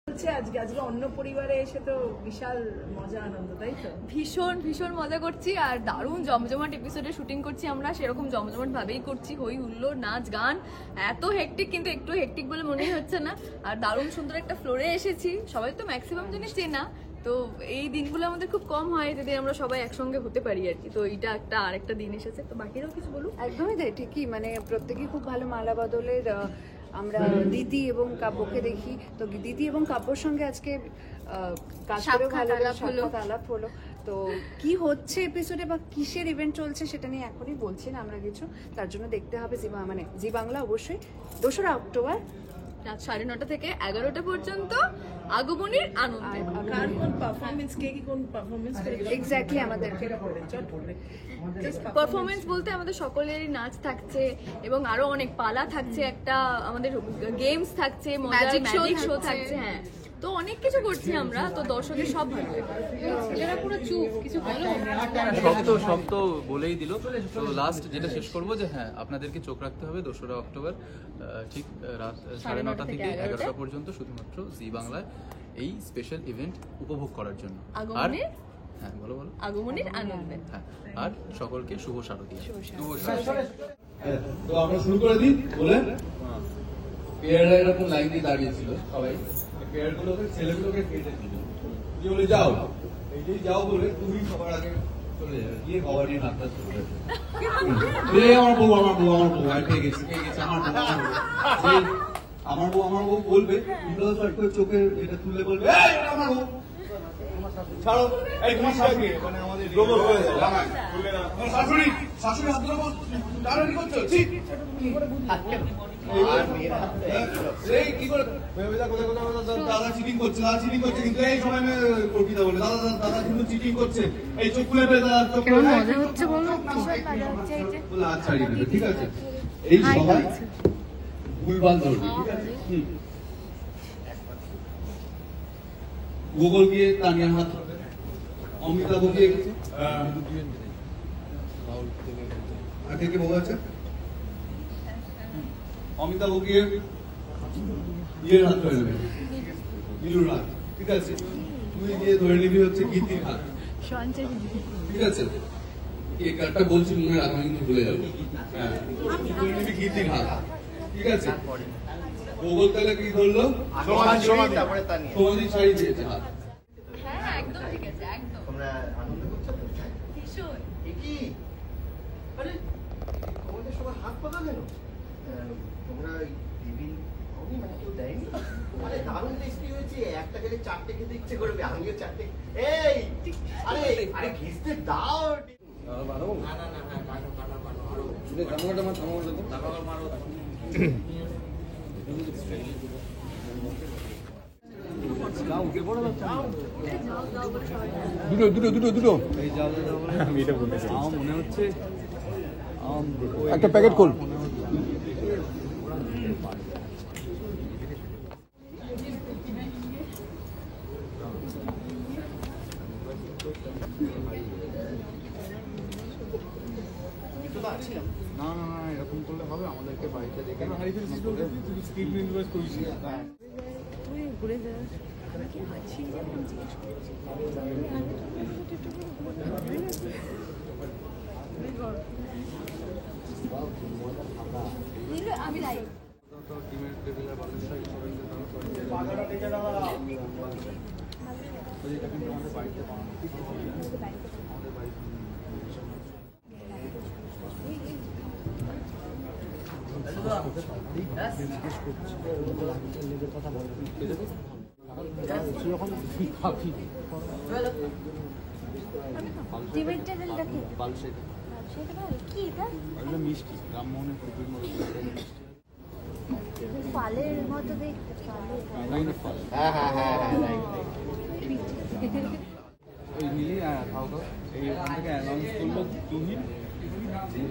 আজকে অন্য পরিবারে এসে তো বিশাল মজা আনন্দ, তাই তো? ভীষণ ভীষণ মজা করছি আর দারুণ জমজমাট এপিসোডে শুটিং করছি আমরা, সেরকম জমজমাট ভাবেই করছি, হই হুল্লোড় নাচ গান, এত হেক্টিক কিন্তু একটু হেক্টিক বলে মনেই হচ্ছে না। আর দারুণ সুন্দর একটা ফ্লোরে এসেছি, সবাই তো ম্যাক্সিমাম জিনিস চেনা, তো এই দিনগুলো আমাদের খুব কম হয় যদি আমরা সবাই একসঙ্গে হতে পারি আর কি। তো এইটা একটা আরেকটা দিন এসেছে, তো বাকিরাও কিছু বলুন। একদমই তাই, ঠিকই, মানে প্রত্যেকেই খুব ভালো মালা বদলের আমরা দিদি এবং কাব্যকে দেখি, তো দিদি এবং কাব্যর সঙ্গে আজকে কাজ করে ভালো আলাপ হলো। তো কি হচ্ছে এপিসোডে বা কিসের ইভেন্ট চলছে সেটা নিয়ে এখনই বলছি না আমরা কিছু, তার জন্য দেখতে হবে জি বাংলা অবশ্যই 2রা অক্টোবর রাত 9:30 থেকে 11টা পর্যন্ত আগমনীর আনন্দ। কার কোন পারফরমেন্স, কে কি কোন পারফরমেন্স করে এক্স্যাক্টলি আমাদেরকে পারফরমেন্স বলতে আমাদের সকলেরই নাচ থাকছে এবং আরো অনেক পালা থাকছে, একটা আমাদের গেমস থাকছে, ম্যাজিক শো থাকছে, হ্যাঁ, তো অনেক কিছু করছি আমরা, তো দর্শকের সব ভালো লাগবে। ছেলেরা পুরো চুপ, কিছু বলো? সব তো বলেই দিল। তো লাস্ট যেটা শেষ করবো যে হ্যাঁ, আপনাদেরকে চোখ রাখতে হবে 2রা অক্টোবর ঠিক রাত 9:30 থেকে 11টা পর্যন্ত শুধুমাত্র জি বাংলায় এই স্পেশাল ইভেন্ট উপভোগ করার জন্য। আর হ্যাঁ, বলো আগমনীর আনন্দে। হ্যাঁ, আর সকলকে শুভ শারদীয়া। তো আমরা শুরু করে দিই বলে পেয়ারা এরকম লাইন দিয়ে দাঁড়িয়েছিল সবাই, পেয়ারগুলোকে ছেলেগুলোকে কেটে দিল, দিয়ে বলে যাও, এই যে যাও বলে তুমি সবার আগে চলে যাবে, গিয়ে খাবার নিয়ে নাচতে শুরু করে আমার বউ পেয়ে গেছে আমার বউ বলবে চোখে এটা তুলে বলবে আমার বউ ছাড়ো, এই তোমার শাশুড়ি মানে আমাদের প্রবল হয়ে যায়, আমার শাশুড়ি হাত ধরে টানাটানি করছো, ঠিক দাদা চিটিং করছে কিন্তু এই সময় কর্পিতা বলে দাদা কিন্তু চিটিং করছে, এই চোখ খুলে পেয়ে দাদা চোখ খুলে বলে আচ্ছা ঠিক আছে, এই সবাই ভুলভাল ধরবে, ঠিক আছে? গুগল গিয়ে তানিয়ার হাত ধরবে, অমিতাভ গিয়ে কে বলা আছে অমিতাভ গিয়ে ইয়ের হাত ধরে নেবে, নীলুর হাত, ঠিক আছে? তুই গিয়ে ধরে নিবি হচ্ছে গীতির হাত, ঠিক আছে? এই কার্ডটা বলছি মনে রাখ, আমি কিন্তু ভুলে যাবো। হ্যাঁ, ধরে নিবি গীতির হাত, ঠিক আছে? গোগল তাহলে কি ধরলো? সমাধি ছাড়িয়ে দিয়েছে হাত। হ্যাঁ, একদম ঠিক আছে, একদম। তোমরা আনন্দ করছো তো? ভীষণ। কি আরে তোমাদের সবার হাত পাকা কেন? তোমরা টিফিন আমি মানে কেউ দেয়নি? আরে দারুণ টেস্টি হয়েছে, একটা খেলে 4টে খেতে ইচ্ছে করবে, আমিও 4টে। এই আরে ঘিসতে দাও। দুটো মনে হচ্ছে একটা প্যাকেট খোল। না এরকম করলে হবে, আমাদেরকে বাড়িতে দেখে ঘুরে যা আমি লাইভ টিমের টেবিলের বালিশটা আমাদের বাড়িতে আমাদের বাড়িতে কথা বলবো মিষ্টি রামমোহনের টুপির মতো ফলের মতো দেখতে, ওই মিলিয়ে খাওয়া এই ওখান থেকে অ্যানাউন্স করলো তুহিন যে